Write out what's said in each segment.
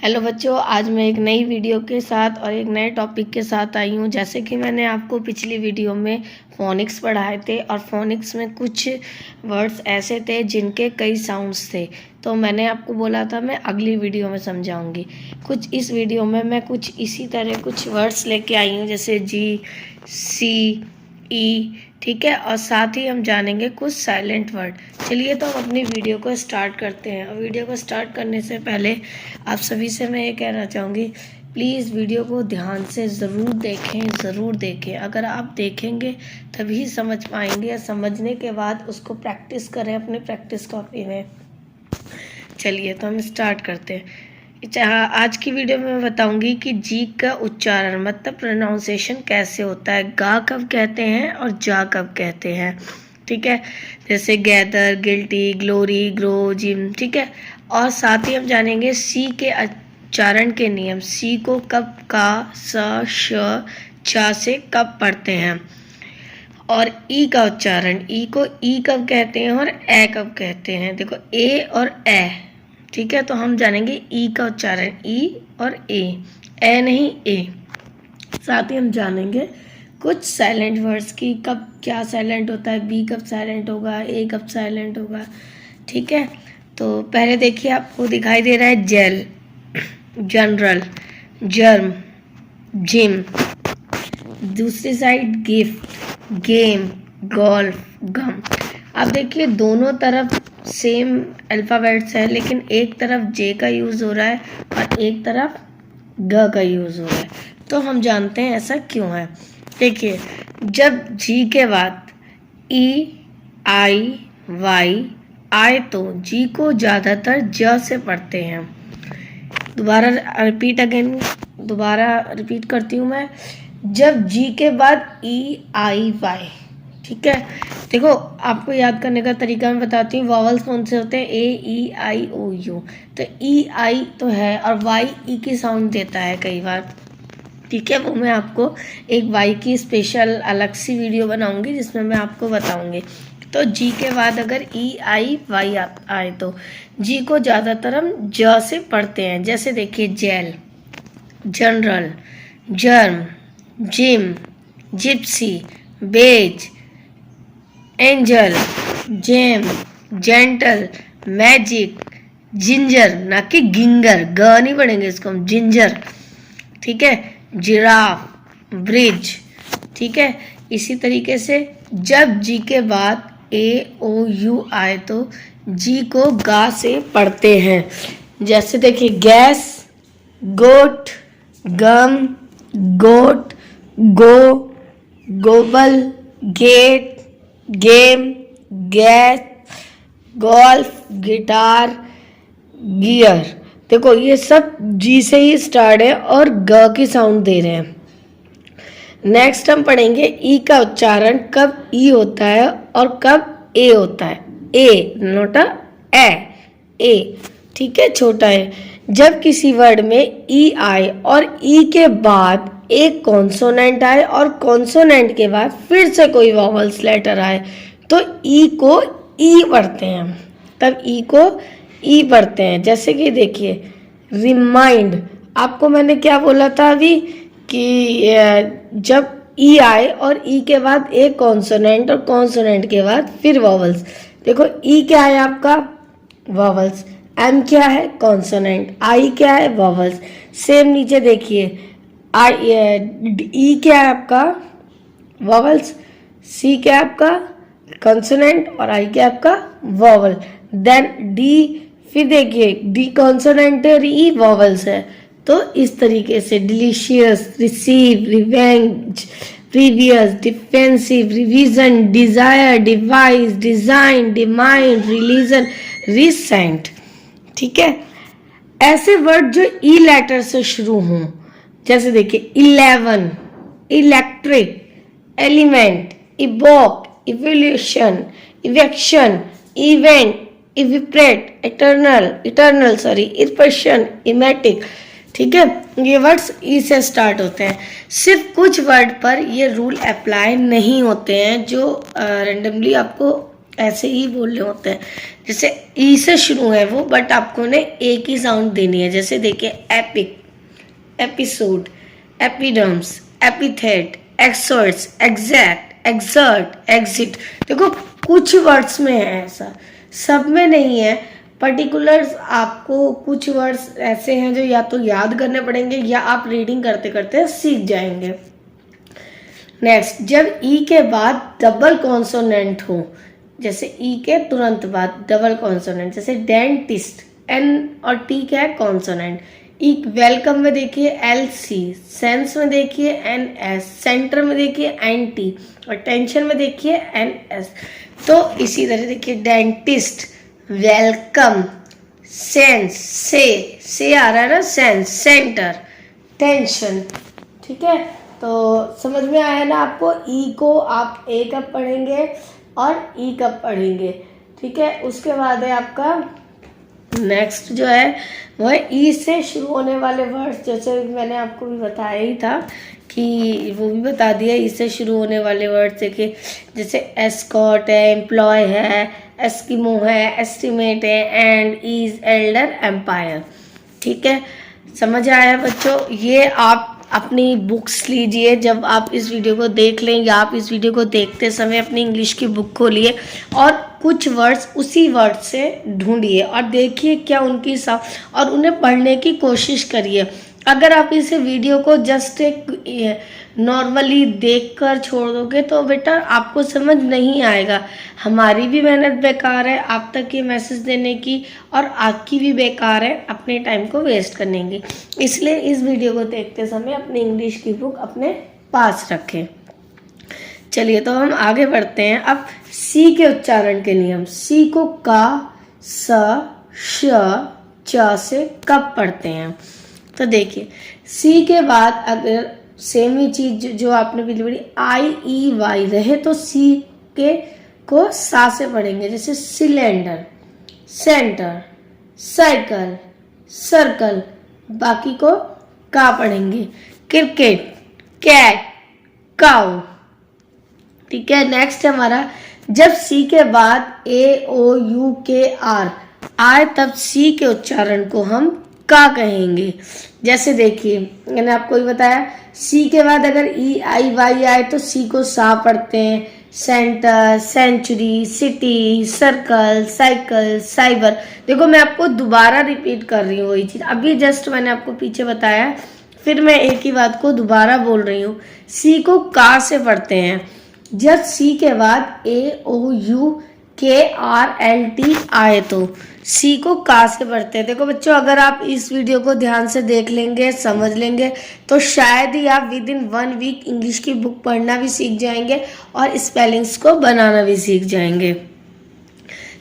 Hello बच्चों, आज मैं एक नई वीडियो के साथ और एक नए टॉपिक के साथ आई हूँ। जैसे कि मैंने आपको पिछली वीडियो में फोनिक्स पढ़ाए थे और फोनिक्स में कुछ वर्ड्स ऐसे थे जिनके कई साउंड्स थे, तो मैंने आपको बोला था मैं अगली वीडियो में समझाऊंगी। कुछ इस वीडियो में मैं कुछ इसी तरह कुछ वर्ड्स लेके आई हूँ, जैसे जी, सी, ई, ठीक है। और साथ ही हम जानेंगे कुछ साइलेंट वर्ड। चलिए तो हम अपनी वीडियो को स्टार्ट करते हैं। और वीडियो को स्टार्ट करने से पहले आप सभी से मैं ये कहना चाहूँगी, प्लीज़ वीडियो को ध्यान से ज़रूर देखें। अगर आप देखेंगे तभी समझ पाएंगे, और समझने के बाद उसको प्रैक्टिस करें अपने प्रैक्टिस कॉपी में। चलिए तो हम स्टार्ट करते हैं। आज की वीडियो में मैं बताऊंगी कि जी का उच्चारण मतलब प्रोनाउंसिएशन कैसे होता है, गा कब कहते हैं और जा कब कहते हैं, ठीक है। जैसे gather, guilty, glory, grow, gym, ठीक है। और साथ ही हम जानेंगे सी के उच्चारण के नियम, सी को कब का, स, श, च से कब पढ़ते हैं, और ई का उच्चारण, ई को ई कब कहते हैं और ए कब कहते हैं। देखो ए और ए, ठीक है। तो हम जानेंगे ई का उच्चारण, ई और ए नहीं ए। साथ ही हम जानेंगे कुछ साइलेंट वर्ड्स की, कब क्या साइलेंट होता है, बी कब साइलेंट होगा, ए कब साइलेंट होगा, ठीक है। तो पहले देखिए, आपको दिखाई दे रहा है जेल, जनरल, जर्म, जिम। दूसरी साइड गिफ्ट, गेम, गोल्फ, गम। अब देखिए दोनों तरफ सेम अल्फ़ाबेट्स है, लेकिन एक तरफ जे का यूज़ हो रहा है और एक तरफ ग का यूज़ हो रहा है। तो हम जानते हैं ऐसा क्यों है। देखिए, जब जी के बाद ई, आई, वाई आए तो जी को ज़्यादातर ज से पढ़ते हैं। दोबारा रिपीट करती हूँ मैं। जब जी के बाद ई, आई, वाई, ठीक है। देखो, आपको याद करने का तरीका मैं बताती हूँ। वॉवल्स कौन से होते हैं, ए, ई, आई, ओ, यू। तो ई, आई तो है, और वाई ई की साउंड देता है कई बार, ठीक है। वो मैं आपको एक वाई की स्पेशल अलग सी वीडियो बनाऊंगी जिसमें मैं आपको बताऊंगी। तो जी के बाद अगर ई, आई, वाई आए तो जी को ज़्यादातर हम ज से पढ़ते हैं। जैसे देखिए, gel, general, germ, gym, gypsy, beige, angel, gem, gentle, magic, ginger, ना कि गिंगर, ग नहीं पढ़ेंगे इसको हम, जिंजर, ठीक है। जिराफ, ब्रिज, ठीक है। इसी तरीके से जब जी के बाद ए, ओ, यू आए तो जी को गा से पढ़ते हैं। जैसे देखिए, gas, goat, gum, goat, go, gobble, gate, game, gas, golf, guitar, gear. देखो ये सब जी से ही स्टार्ट है और ग की साउंड दे रहे हैं। नेक्स्ट हम पढ़ेंगे ई का उच्चारण, कब ई होता है और कब ए होता है। ए नोट ए, ठीक है, छोटा है। जब किसी वर्ड में ई आए और ई के बाद एक कॉन्सोनेंट आए और कॉन्सोनेंट के बाद फिर से कोई वॉवल्स लेटर आए तो ई को ई पढ़ते हैं, तब ई को ई पढ़ते हैं। जैसे कि देखिए, रिमाइंड, आपको मैंने क्या बोला था अभी कि जब ई आए और ई के बाद एक कॉन्सोनेंट और कॉन्सोनेंट के बाद फिर वॉवल्स। देखो ई क्या है आपका, वॉवल्स, एम क्या है, कॉन्सोनेंट, आई क्या है, वॉवल्स। सेम नीचे देखिए, ई क्या है आपका, वॉवल्स, सी क्या है आपका, कॉन्सोनेंट, और आई क्या है आपका, वॉवल। देन डी, फिर देखिए डी कॉन्सोनेंट है और ई वॉवल्स है। तो इस तरीके से delicious, receive, revenge, previous, defensive, revision, desire, device, design, demand, religion, recent, ठीक है। ऐसे वर्ड जो ई लेटर से शुरू हों, जैसे देखिए 11, electric, element, evoke, evolution, eviction, event, evaporate, eternal, eruption, emetic, ठीक है। ये वर्ड्स ई से स्टार्ट होते हैं। सिर्फ कुछ वर्ड पर ये रूल अप्लाई नहीं होते हैं जो रेंडमली आपको ऐसे ही बोलने होते हैं। जैसे ई से शुरू है वो, बट आपको ने एक ही साउंड देनी है। जैसे देखिए epic, episode, epidermis, epithet, excerpts, exact, excerpt, exit. देखो कुछ वर्ड्स में है ऐसा, सब में नहीं है। पर्टिकुलर्स आपको कुछ वर्ड्स ऐसे हैं जो या तो याद करने पड़ेंगे या आप रीडिंग करते करते सीख जाएंगे। नेक्स्ट, जब ई के बाद डबल कॉन्सोनेंट हो, जैसे ई के तुरंत बाद डबल कॉन्सोनेंट, जैसे डेंटिस्ट, एन और टी क्या है कॉन्सोनेंट। ई वेलकम में देखिए एल सी, सेंस में देखिए एन एस, सेंटर में देखिए एन टी और टेंशन में देखिए एन एस। तो इसी तरह देखिए डेंटिस्ट, वेलकम, सेंस, से आ रहा है ना सेंस, सेंटर, टेंशन। ठीक है, तो समझ में आया ना आपको। ई को आप ए कब पढ़ेंगे और ई कब पढ़ेंगे। ठीक है, उसके बाद है आपका नेक्स्ट जो है वो है ई से शुरू होने वाले वर्ड्स। जैसे मैंने आपको भी बताया ही था कि वो भी बता दिया, ई से शुरू होने वाले वर्ड्स देखिए, जैसे एस्कॉट है, एम्प्लॉय है, एस्किमो है, एस्टिमेट है, एंड, इज, एल्डर, एम्पायर। ठीक है, समझ आया बच्चों। ये आप अपनी बुक्स लीजिए, जब आप इस वीडियो को देख लें या आप इस वीडियो को देखते समय अपनी इंग्लिश की बुक खोलिए और कुछ वर्ड्स उसी वर्ड से ढूंढिए और देखिए क्या उनकी और उन्हें पढ़ने की कोशिश करिए। अगर आप इस वीडियो को जस्ट एक नॉर्मली देखकर छोड़ दोगे तो बेटा आपको समझ नहीं आएगा। हमारी भी मेहनत बेकार है आप तक ये मैसेज देने की, और आपकी भी बेकार है अपने टाइम को वेस्ट करने की। इसलिए इस वीडियो को देखते समय अपनी इंग्लिश की बुक अपने पास रखें। चलिए तो हम आगे बढ़ते हैं। अब सी के उच्चारण के नियम। सी को का, स, श, च से कब पढ़ते हैं। तो देखिए सी के बाद अगर सेम ही चीज जो आपने पहले पढ़ी आई ई वाई रहे तो सी के को सा से पढ़ेंगे। जैसे सिलेंडर, सेंटर, साइकिल, सर्कल, बाकी को का पढ़ेंगे। Cricket, cat, cow. ठीक है, नेक्स्ट हमारा जब सी के बाद ए ओ यू के आर आए तब सी के उच्चारण को हम का कहेंगे। जैसे देखिए मैंने आपको ही बताया सी के बाद अगर ई आई वाई आए तो सी को सा पढ़ते हैं। Centre, century, city, circle, cycle, cyber. देखो मैं आपको दोबारा रिपीट कर रही हूँ वही चीज, अभी जस्ट मैंने आपको पीछे बताया, फिर मैं एक ही बात को दोबारा बोल रही हूँ। सी को का से पढ़ते हैं जब सी के बाद ए ओ यू के आर एल टी आए तो सी को का से पढ़ते हैं। देखो बच्चों अगर आप इस वीडियो को ध्यान से देख लेंगे, समझ लेंगे तो शायद ही आप विद इन 1 वीक इंग्लिश की बुक पढ़ना भी सीख जाएंगे और स्पेलिंग्स को बनाना भी सीख जाएंगे।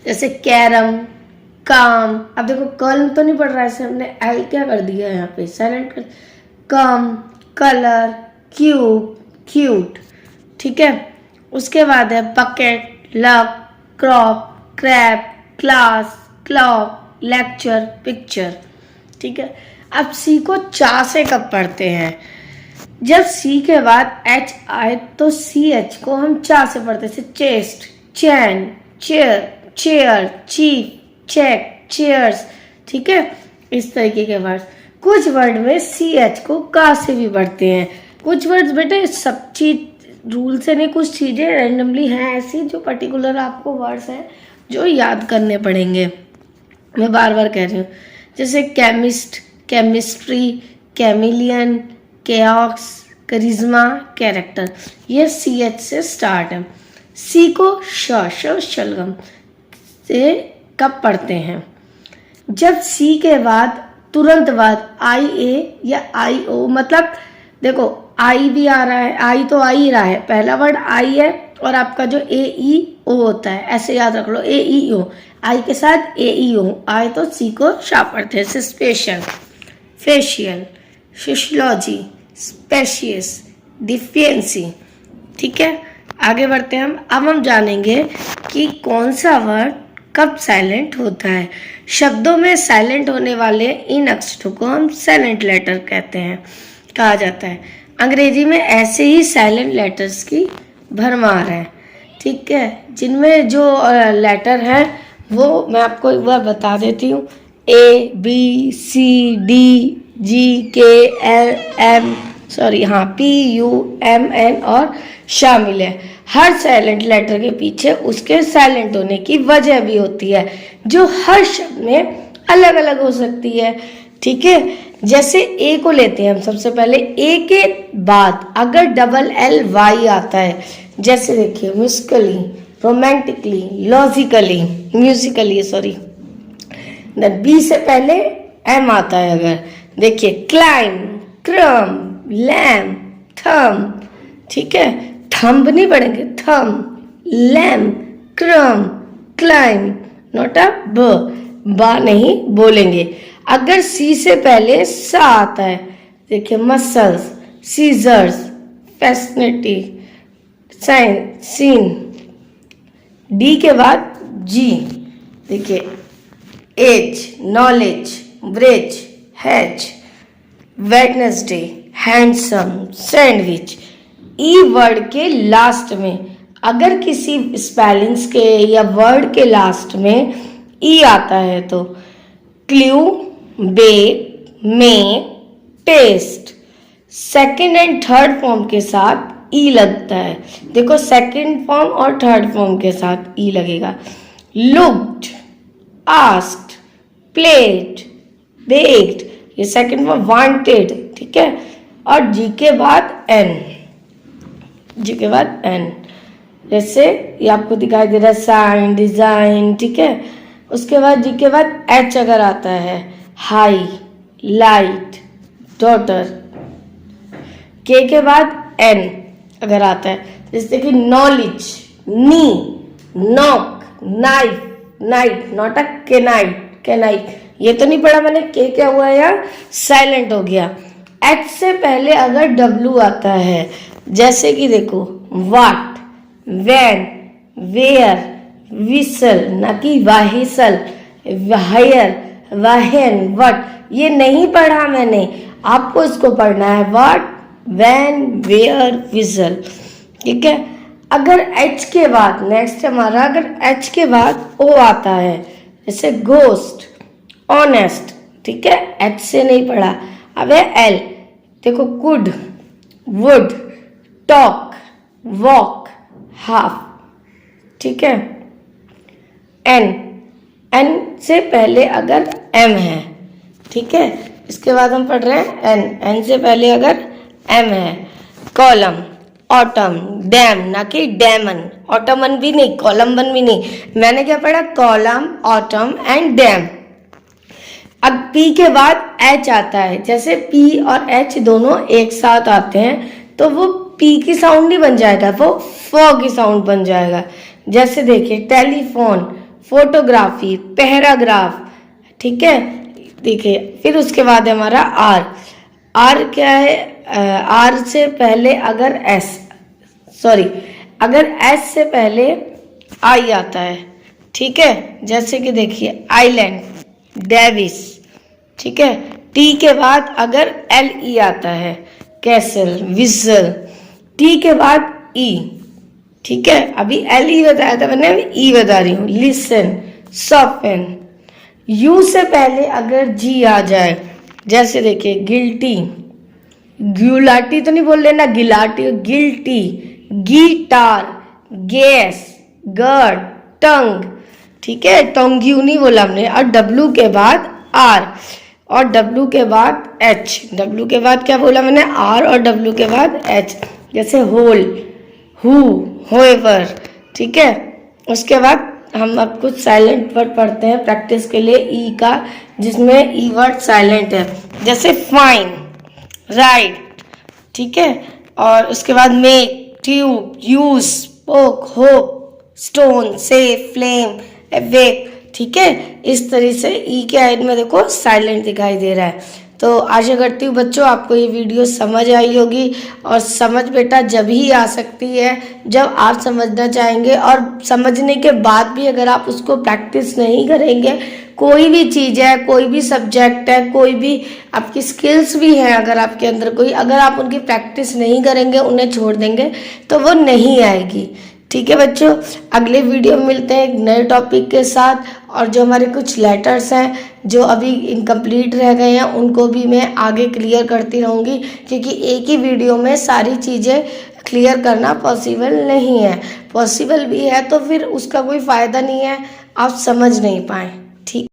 जैसे कैरम, काम। अब देखो कल तो नहीं पढ़ रहा है, हमने एल क्या कर दिया यहाँ पे साइलेंट कर। Come, colour, cube, cute. ठीक है, उसके बाद है bucket, luck, crop, crap, class, clock, lecture, picture. ठीक है, अब सी को चा से कब पढ़ते हैं। जब सी के बाद एच आए तो सी एच को हम चा से पढ़ते हैं। Chest, chain, chair, chair, chief, check, chairs. ठीक है, इस तरीके के वर्ड। कुछ वर्ड में सी एच को का से भी पढ़ते हैं। कुछ वर्ड्स बेटे सब चीज रूल से नहीं, कुछ चीजें रैंडमली हैं ऐसी जो पर्टिकुलर आपको वर्ड्स हैं जो याद करने पड़ेंगे। मैं बार बार कह रही हूँ, जैसे केमिस्ट, केमिस्ट्री, कैमिलियन, केओक्स, करिश्मा, कैरेक्टर। ये सी एच से स्टार्ट है। सी को शलगम से कब पढ़ते हैं। जब सी के बाद तुरंत बाद आई ए या आई ओ, मतलब देखो आई भी आ रहा है, आई तो आ ही रहा है, पहला वर्ड आई है और आपका जो ए ई ओ होता है ऐसे याद रख लो, ए ई ओ, आई के साथ ए ई ओ आए तो सी को शा पढ़ते हैं। Special, facial, physiology, spacious, deficiency. ठीक है, आगे बढ़ते हैं हम। अब हम जानेंगे कि कौन सा वर्ड कब साइलेंट होता है। शब्दों में साइलेंट होने वाले इन अक्षरों को हम साइलेंट लेटर कहते हैं, कहा जाता है। अंग्रेजी में ऐसे ही साइलेंट लेटर्स की भरमार है। ठीक है, जिनमें जो लेटर है वो मैं आपको एक बार बता देती हूँ। PUMN और शामिल है। हर साइलेंट लेटर के पीछे उसके साइलेंट होने की वजह भी होती है, जो हर शब्द में अलग अलग हो सकती है। ठीक है, जैसे ए को लेते हैं हम। सबसे पहले ए के बाद अगर LLY आता है, जैसे देखिए musically, romantically, logically, musically sorry, b से पहले एम आता है अगर, देखिए क्लाइम, क्रम, लैम, थम। ठीक है, थंब नहीं पढ़ेंगे, थम, लैम, क्रम, क्लाइम, नोट अ बा नहीं बोलेंगे। अगर सी से पहले सा आता है, देखिए muscles, scissors, fascinate, sign, scene. D के बाद जी, देखिए edge, knowledge, bridge, hatch, Wednesday, handsome, sandwich. E word के लास्ट में अगर किसी स्पेलिंग्स के या वर्ड के लास्ट में ई आता है तो clue, bake, make, taste. Second and third form के साथ ई लगता है। देखो सेकंड फॉर्म और थर्ड फॉर्म के साथ ई लगेगा। लुक्ड, आस्क्ड, प्लेड, बेक्ड, ये सेकंड फॉर्म। वांटेड, ठीक है। और जी के बाद एन, जी के बाद एन, जैसे ये आपको दिखाई दे रहा है साइन, डिजाइन। ठीक है, उसके बाद जी के बाद एच अगर आता है, हाई, लाइट, डॉटर। के बाद एन अगर आता है, जैसे कि knowledge, knee, knock, knife, knight, knot अ केनाइट, केनाइट। ये तो नहीं पढ़ा मैंने, के क्या हुआ यार, साइलेंट हो गया। एच से पहले अगर डब्ल्यू आता है, जैसे कि देखो वाट, वैन, वेयर, विसल, ना कि वाहिसल, वायर, वाहन, वट। ये नहीं पढ़ा मैंने, आपको इसको पढ़ना है। वाट, वैन, वेयर, विसल। ठीक है, अगर एच के बाद नेक्स्ट हमारा, अगर एच के बाद ओ आता है, जैसे घोस्ट, ऑनेस्ट। ठीक है, एच से नहीं पढ़ा। अब है एल, देखो could, would, talk, walk, half. ठीक है, एन, एन से पहले अगर एम है, ठीक है, इसके बाद हम पढ़ रहे हैं एन, एन से पहले अगर एम है। कॉलम, ऑटम, डैम, ना कि डैमन। ऑटमन भी नहीं, कॉलमन भी नहीं। मैंने क्या पढ़ा, कॉलम, ऑटम एंड डैम। अब पी के बाद एच आता है, जैसे पी और एच दोनों एक साथ आते हैं तो वो पी की साउंड नहीं बन जाएगा, वो फ की साउंड बन जाएगा। जैसे देखिए टेलीफोन, फोटोग्राफी, पैराग्राफ। ठीक है, देखिए फिर उसके बाद है हमारा आर। आर क्या है, आर से पहले अगर एस, सॉरी, अगर एस से पहले आई आता है। ठीक है, जैसे कि देखिए आइलैंड, डेविस। ठीक है, टी के बाद अगर एल ई आता है, कैसल, विजल। टी के बाद ई। ठीक है, अभी एल ई बताया था मैंने, अभी ई बता रही हूँ। Listen, soften. यू से पहले अगर जी आ जाए, जैसे देखिए गिल्टी, ग्यूलाटी तो नहीं बोल लेना, गिलाटी, गिल्टी, गिटार, गैस, गर्ड, टंग। ठीक है, टोंग्यू नहीं बोला हमने। और डब्ल्यू के बाद आर और डब्ल्यू के बाद एच। डब्ल्यू के बाद क्या बोला मैंने, आर और डब्ल्यू के बाद एच। जैसे होल, हु, होएवर। ठीक है, उसके बाद हम अब कुछ साइलेंट वर्ड पढ़ते हैं प्रैक्टिस के लिए ई का, जिसमें ई वर्ड साइलेंट है। जैसे फाइन, राइट। ठीक है, और उसके बाद make, tube, use, spoke, hope, stone, safe, flame, wake. ठीक है, इस तरह से ई के एंड में देखो साइलेंट दिखाई दे रहा है। तो आशा करती हूँ बच्चों आपको ये वीडियो समझ आई होगी। और समझ बेटा जब ही आ सकती है जब आप समझना चाहेंगे, और समझने के बाद भी अगर आप उसको प्रैक्टिस नहीं करेंगे, कोई भी चीज़ है, कोई भी सब्जेक्ट है, कोई भी आपकी स्किल्स भी हैं, अगर आपके अंदर कोई, अगर आप उनकी प्रैक्टिस नहीं करेंगे, उन्हें छोड़ देंगे तो वो नहीं आएगी। ठीक है बच्चों, अगले वीडियो में मिलते हैं एक नए टॉपिक के साथ। और जो हमारे कुछ लेटर्स हैं जो अभी इनकम्प्लीट रह गए हैं उनको भी मैं आगे क्लियर करती रहूँगी, क्योंकि एक ही वीडियो में सारी चीज़ें क्लियर करना पॉसिबल नहीं है। पॉसिबल भी है तो फिर उसका कोई फ़ायदा नहीं है, आप समझ नहीं पाए। ठीक।